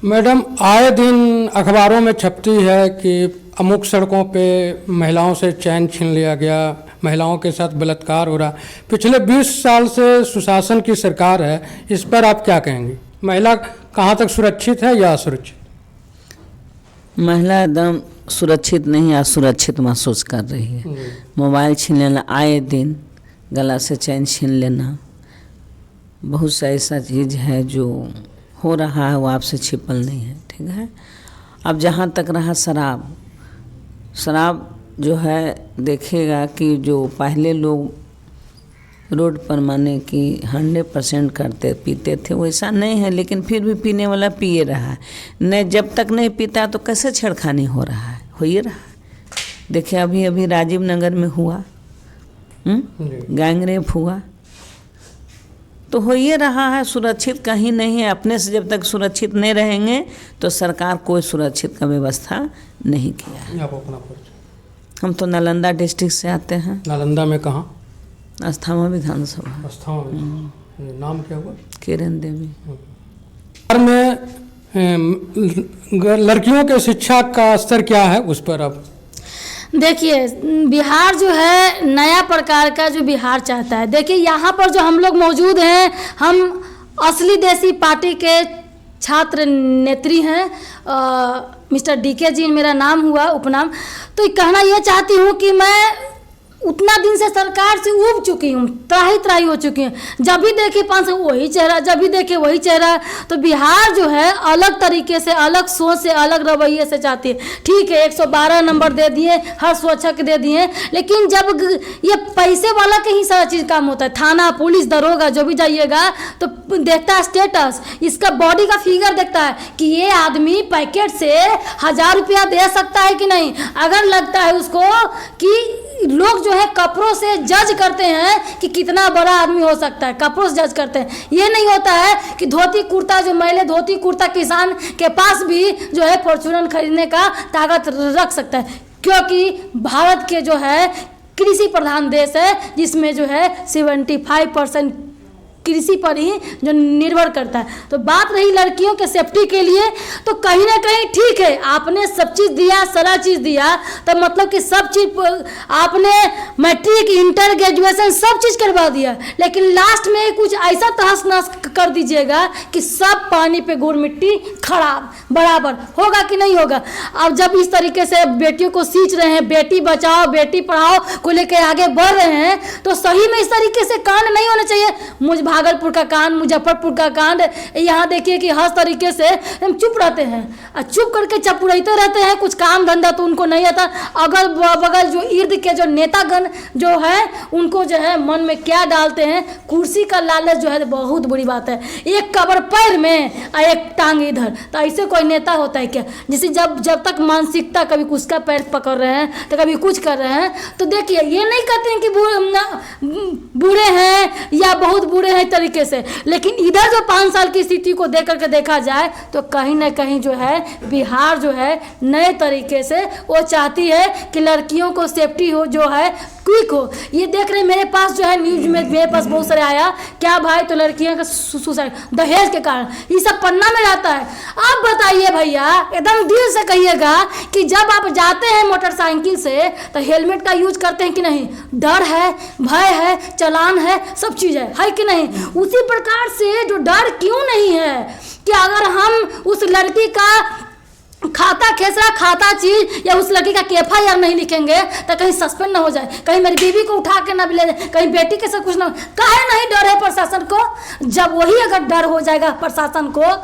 Madam, आए दिन अखबारों में छपती है कि अमुक सड़कों पे महिलाओं से चैन छीन लिया गया, महिलाओं के साथ बलात्कार हो रहा। पिछले 20 साल से सुशासन की सरकार है, इस पर आप क्या कहेंगे? महिला कहाँ तक सुरक्षित है या असुरक्षित? महिला एकदम सुरक्षित नहीं, असुरक्षित महसूस कर रही है। मोबाइल छीन लेना, आए दिन गला से चैन छीन लेना, बहुत सा ऐसा चीज़ है जो हो रहा है, वो आपसे छिपल नहीं है। ठीक है। अब जहाँ तक रहा शराब जो है, देखिएगा कि जो पहले लोग रोड पर माने कि 100% करते पीते थे, वैसा नहीं है, लेकिन फिर भी पीने वाला पिए रहा है। नहीं, जब तक नहीं पीता तो कैसे छेड़खानी हो रहा है, हो ही रहा है। देखिए अभी अभी राजीव नगर में हुआ, गैंग रेप हुआ, तो हो ये रहा है। सुरक्षित कहीं नहीं है। अपने से जब तक सुरक्षित नहीं रहेंगे तो सरकार कोई सुरक्षित का व्यवस्था नहीं किया है। आप अपना हम तो नालंदा डिस्ट्रिक्ट से आते हैं। नालंदा में कहाँ? अस्थामा विधानसभा। अस्थामा में। नाम क्या हुआ? किरण देवी। बिहार में लड़कियों के शिक्षा का स्तर क्या है, उस पर अब देखिए, बिहार जो है नया प्रकार का जो बिहार चाहता है। देखिए यहाँ पर जो हम लोग मौजूद हैं, हम असली देसी पार्टी के छात्र नेत्री हैं। मिस्टर डीके जी मेरा नाम हुआ, उपनाम। तो कहना ये चाहती हूँ कि मैं उतना दिन से सरकार से उब चुकी हूँ, त्राही हो चुकी हूँ। जब भी देखे 500 वही चेहरा, जब भी देखे वही चेहरा। तो बिहार जो है अलग तरीके से, अलग सोच से, अलग रवैये से चाहती है। ठीक है, 112 नंबर दे दिए, हर सुरक्षा के दे दिए, लेकिन जब ये पैसे वाला के ही सारा चीज़ काम होता है। थाना, पुलिस, दरोगा जो भी जाइएगा तो देखता है स्टेटस, इसका बॉडी का फिगर देखता है कि ये आदमी पैकेट से 1000 रुपया दे सकता है कि नहीं। अगर लगता है उसको कि लोग जो है कपड़ों से जज करते हैं कि कितना बड़ा आदमी हो सकता है, कपड़ों से जज करते हैं। ये नहीं होता है कि धोती कुर्ता, जो मैले धोती कुर्ता किसान के पास भी जो है फॉर्च्यूनर खरीदने का ताकत रख सकता है, क्योंकि भारत के जो है कृषि प्रधान देश है, जिसमें जो है 75% कृषि पर ही जो निर्भर करता है। तो बात रही लड़कियों के सेफ्टी के लिए, तो कहीं ना कहीं ठीक है, आपने सब चीज़ दिया, सारा चीज़ दिया, तो मतलब कि सब चीज़ आपने मैट्रिक, इंटर, ग्रेजुएशन सब चीज़ करवा दिया, लेकिन लास्ट में कुछ ऐसा तहस नहस कर दीजिएगा कि सब पानी पे गुड़ मिट्टी खराब बराबर होगा कि नहीं होगा। अब जब इस तरीके से बेटियों को सींच रहे हैं, बेटी बचाओ बेटी पढ़ाओ को लेकर आगे बढ़ रहे हैं, तो सही में इस तरीके से कांड नहीं होना चाहिए। भागलपुर का कांड, मुजफ्फरपुर का कांड, यहाँ देखिए कि हर तरीके से हम चुप रहते हैं और चुप करके चपुड़ते रहते हैं। कुछ काम धंधा तो उनको नहीं आता। अगल बगल जो इर्द के जो नेतागण जो है, उनको जो है मन में क्या डालते हैं, कुर्सी का लालच जो है बहुत बुरी बात है। एक कबर पैर में और एक टांग इधर, तो ऐसे कोई नेता होता है क्या? जिसे जब तक मानसिकता कभी उसका पैर पकड़ रहे हैं तो कभी कुछ कर रहे हैं। तो देखिए, ये नहीं कहते हैं कि बूढ़े हैं या बहुत बूढ़े हैं तरीके से, लेकिन इधर जो 5 साल की स्थिति को देख करके देखा जाए तो कहीं ना कहीं जो है बिहार जो है नए तरीके से वो चाहती है कि लड़कियों को सेफ्टी हो, जो है क्विक हो। ये देख रहे मेरे पास जो है न्यूज में मेरे पास बहुत सारे आया, क्या भाई, तो लड़कियों का सुसाइड दहेज के कारण, ये सब पन्ना में रहता है। आप बताइए भैया, एकदम दिल से कहिएगा कि जब आप जाते हैं मोटरसाइकिल से तो हेलमेट का यूज करते हैं कि नहीं? डर है, भय है, चालान है, सब चीज़ है कि नहीं? उसी प्रकार से जो डर क्यों नहीं है कि अगर हम उस लड़की का खाता खेसरा खाता चीज या उस लड़की का KFIR नहीं लिखेंगे तो कहीं सस्पेंड ना हो जाए, कहीं मेरी बीवी को उठा के ना ले जाए, कहीं बेटी के साथ कुछ ना। काहे नहीं डर है प्रशासन को? जब वही अगर डर हो जाएगा प्रशासन को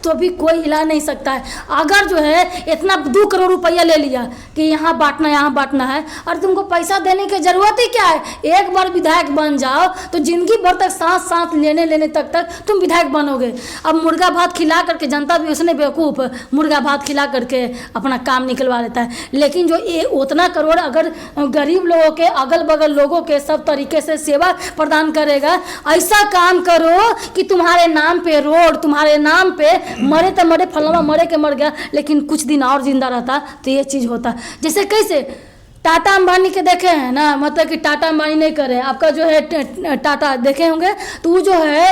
तो भी कोई हिला नहीं सकता है। अगर जो है इतना 2 करोड़ रुपया ले लिया कि यहाँ बांटना है, और तुमको पैसा देने की ज़रूरत ही क्या है? एक बार विधायक बन जाओ तो जिंदगी भर तक सांस लेने तक तुम विधायक बनोगे। अब मुर्गा भात खिला करके जनता भी उसने बेवकूफ़ मुर्गा भात खिला करके अपना काम निकलवा लेता है, लेकिन जो ये उतना करोड़ अगर गरीब लोगों के, अगल बगल लोगों के सब तरीके से सेवा प्रदान करेगा, ऐसा काम करो कि तुम्हारे नाम पे रोड, तुम्हारे नाम पे मरे तो मरे, फलाना मरे के मर गया, लेकिन कुछ दिन और जिंदा रहता तो ये चीज़ होता। जैसे कैसे टाटा अंबानी के देखे हैं ना, मतलब कि टाटा अंबानी नहीं करे, आपका जो है टाटा देखे होंगे, तो वो जो है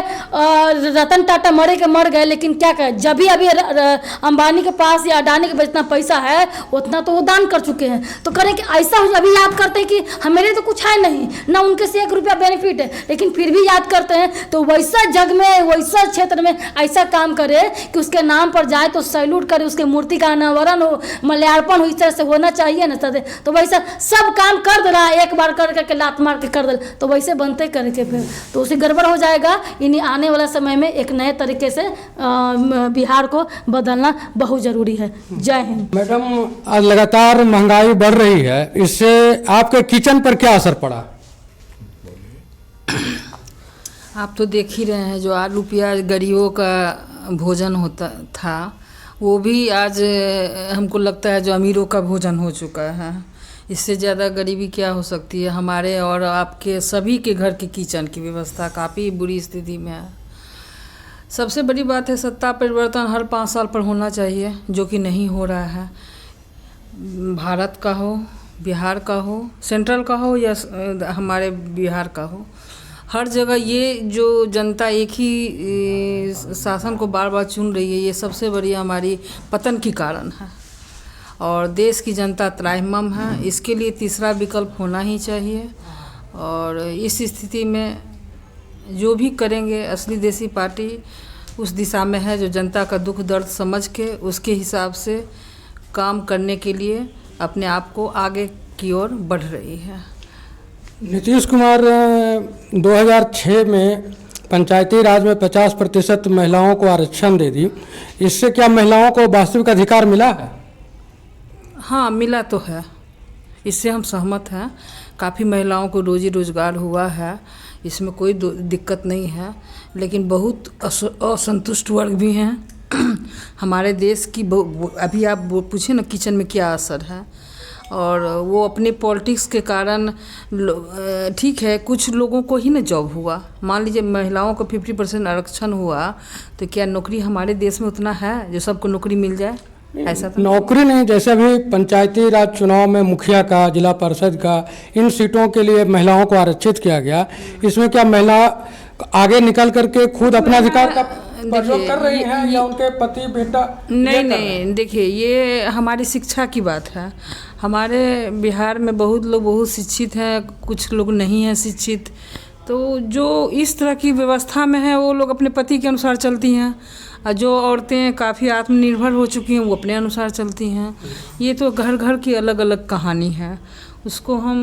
रतन टाटा मर गए, लेकिन क्या कहे, जब भी अभी अंबानी के पास या अडानी के पास जितना पैसा है उतना तो वो दान कर चुके हैं। तो करें कि ऐसा हो, अभी याद करते हैं कि हमारे तो कुछ है नहीं ना, उनके से 1 रुपया बेनिफिट है, लेकिन फिर भी याद करते हैं। तो वैसा जग में, वैसा क्षेत्र में ऐसा काम करे कि उसके नाम पर जाए तो सैल्यूट करे, उसके मूर्ति का अनावरण हो, माल्यार्पण हो, इस तरह से होना चाहिए ना। तो वैसा सब काम कर दे रहा है, एक बार कर करके लात मार के कर दे, तो वैसे बनते करके फिर तो उसे गड़बड़ हो जाएगा। इन्हीं आने वाला समय में एक नए तरीके से बिहार को बदलना बहुत ज़रूरी है। जय हिंद। मैडम, आज लगातार महंगाई बढ़ रही है, इससे आपके किचन पर क्या असर पड़ा? आप तो देख ही रहे हैं, जो आलू प्याज गरीबों का भोजन होता था, वो भी आज हमको लगता है जो अमीरों का भोजन हो चुका है। इससे ज़्यादा गरीबी क्या हो सकती है? हमारे और आपके सभी के घर के किचन की व्यवस्था काफ़ी बुरी स्थिति में है। सबसे बड़ी बात है सत्ता परिवर्तन हर 5 साल पर होना चाहिए, जो कि नहीं हो रहा है। भारत का हो, बिहार का हो, सेंट्रल का हो या हमारे बिहार का हो, हर जगह ये जो जनता एक ही शासन को बार बार चुन रही है, ये सबसे बड़ी हमारी पतन की कारण है। और देश की जनता त्राहिमाम है, इसके लिए तीसरा विकल्प होना ही चाहिए। और इस स्थिति में जो भी करेंगे, असली देसी पार्टी उस दिशा में है जो जनता का दुख दर्द समझ के उसके हिसाब से काम करने के लिए अपने आप को आगे की ओर बढ़ रही है। नीतीश कुमार 2006 में पंचायती राज में 50% महिलाओं को आरक्षण दे दी, इससे क्या महिलाओं को वास्तविक अधिकार मिला है? हाँ, मिला तो है, इससे हम सहमत हैं। काफ़ी महिलाओं को रोजी रोजगार हुआ है, इसमें कोई दिक्कत नहीं है, लेकिन बहुत असंतुष्ट वर्ग भी हैं हमारे देश की। अभी आप पूछे ना किचन में क्या असर है, और वो अपने पॉलिटिक्स के कारण ठीक है, कुछ लोगों को ही ना जॉब हुआ। मान लीजिए महिलाओं को 50% आरक्षण हुआ, तो क्या नौकरी हमारे देश में उतना है जो सबको नौकरी मिल जाए? ऐसा तो नौकरी नहीं, जैसे अभी पंचायती राज चुनाव में मुखिया का, जिला परिषद का, इन सीटों के लिए महिलाओं को आरक्षित किया गया, इसमें क्या महिला आगे निकल करके खुद अपना अधिकार का प्रयोग कर रही हैं या उनके पति बेटा? नहीं, देखिए, ये हमारी शिक्षा की बात है। हमारे बिहार में बहुत लोग बहुत शिक्षित हैं, कुछ लोग नहीं हैं शिक्षित, तो जो इस तरह की व्यवस्था में है वो लोग अपने पति के अनुसार चलती हैं, और जो औरतें काफ़ी आत्मनिर्भर हो चुकी हैं वो अपने अनुसार चलती हैं। ये तो घर घर की अलग अलग कहानी है, उसको हम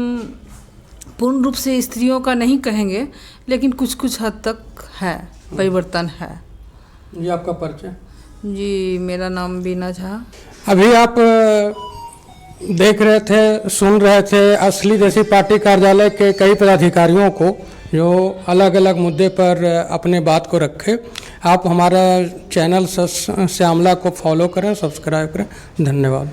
पूर्ण रूप से स्त्रियों का नहीं कहेंगे, लेकिन कुछ कुछ हद तक है, परिवर्तन है। जी, आपका परिचय? जी, मेरा नाम बीना झा। अभी आप देख रहे थे, सुन रहे थे असली देसी पार्टी कार्यालय के कई पदाधिकारियों को जो अलग अलग मुद्दे पर अपने बात को रखे। आप हमारा चैनल श्यामला को फॉलो करें, सब्सक्राइब करें। धन्यवाद।